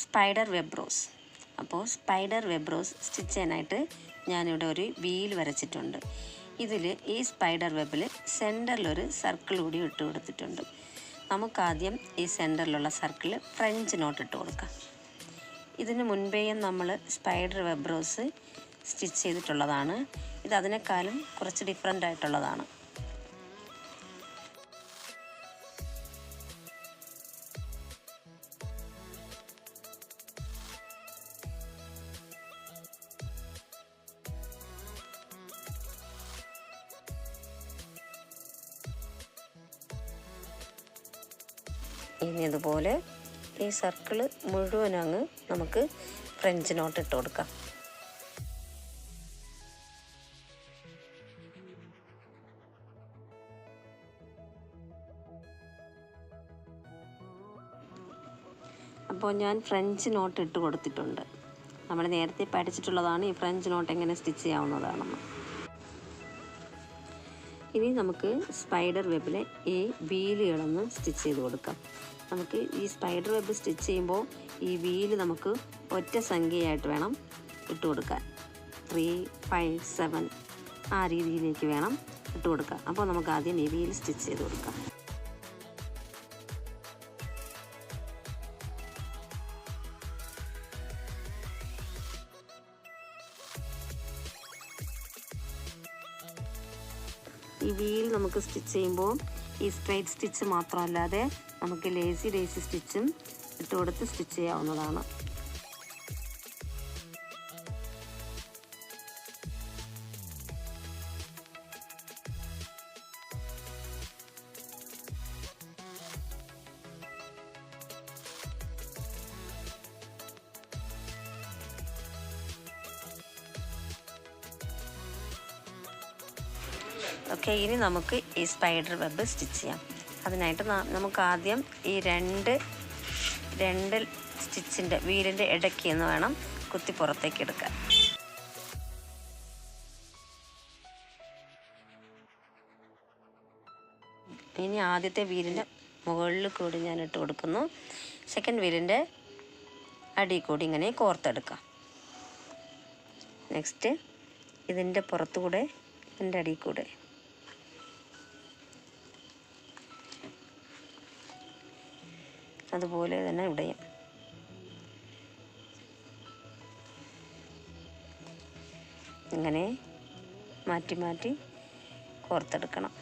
Spider web rose. അപ്പോൾ spider web rose stitch ചെയ്യാനായിട്ട് ഞാനിവിടെ ഒരു വീൽ വരച്ചിട്ടുണ്ട്. ഇതിൽ ഈ സ്പൈഡർ വെബിൽ സെൻറ്ററിലൊരു സർക്കിൾ കൂടി ഇട്ട് കൊടുത്തിട്ടുണ്ട്. നമുക്കാദ്യം ഈ സെൻറ്ററിലുള്ള സർക്കിൾ ഫ്രഞ്ച് നോട്ട് ഇട്ട് കൊടുക്കാം. ഇതിന് മുൻപേയും നമ്മൾ സ്പൈഡർ വെബ് റോസ് സ്റ്റിച്ച് ചെയ്തിട്ടുള്ളതാണ്. ഇത് അതിനേക്കാളും കുറച്ച് ഡിഫറെൻ്റ് ആയിട്ടുള്ളതാണ്. ഇനി ഇതുപോലെ ഈ സർക്കിള് മുഴുവനങ്ങ് നമുക്ക് ഫ്രഞ്ച് നോട്ട് ഇട്ട് കൊടുക്കാം. അപ്പോൾ ഞാൻ ഫ്രഞ്ച് നോട്ട് ഇട്ട് കൊടുത്തിട്ടുണ്ട്. നമ്മൾ നേരത്തെ പഠിച്ചിട്ടുള്ളതാണ് ഈ ഫ്രഞ്ച് നോട്ട് എങ്ങനെ സ്റ്റിച്ച് ചെയ്യാവുന്നതാണെന്ന്. ഇനി നമുക്ക് സ്പൈഡർ വെബിലെ ഈ വീലുകളൊന്ന് സ്റ്റിച്ച് ചെയ്ത് കൊടുക്കാം. നമുക്ക് ഈ സ്പൈഡർ വെബ് സ്റ്റിച്ച് ചെയ്യുമ്പോൾ ഈ വീല് നമുക്ക് ഒറ്റ സംഖ്യയായിട്ട് വേണം ഇട്ട് കൊടുക്കാൻ. 3, 5, 7 ആ രീതിയിലേക്ക് വേണം ഇട്ട് കൊടുക്കാൻ. അപ്പോൾ നമുക്ക് ആദ്യം ഈ വീല് സ്റ്റിച്ച് ചെയ്ത് കൊടുക്കാം. ഈ വീൽ നമുക്ക് സ്റ്റിച്ച് ചെയ്യുമ്പോൾ ഈ സ്ട്രെയിറ്റ് സ്റ്റിച്ച് മാത്രമല്ലാതെ നമുക്ക് ലേസി സ്റ്റിച്ചും ഇട്ട് കൊടുത്ത് സ്റ്റിച്ച് ചെയ്യാവുന്നതാണ്. ഓക്കെ, ഇനി നമുക്ക് ഈ സ്പൈഡർ വെബ് സ്റ്റിച്ച് ചെയ്യാം. അതിനായിട്ട് നമുക്ക് ആദ്യം ഈ രണ്ട് സ്റ്റിച്ചിൻ്റെ വീലിൻ്റെ ഇടയ്ക്ക് നിന്ന് വേണം കുത്തി പുറത്തേക്ക് എടുക്കാൻ. ഇനി ആദ്യത്തെ വീലിൻ്റെ മുകളിൽ കൂടി ഞാൻ ഇട്ട് കൊടുക്കുന്നു. സെക്കൻഡ് വീലിൻ്റെ അടിയിൽ കൂടി ഇങ്ങനെ കോർത്തെടുക്കാം. നെക്സ്റ്റ് ഇതിൻ്റെ പുറത്തുകൂടെ ഇതിൻ്റെ അടിയിൽ കൂടെ അതുപോലെ തന്നെ ഇവിടെയും. ഇങ്ങനെ മാറ്റി മാറ്റി കോർത്തെടുക്കണം.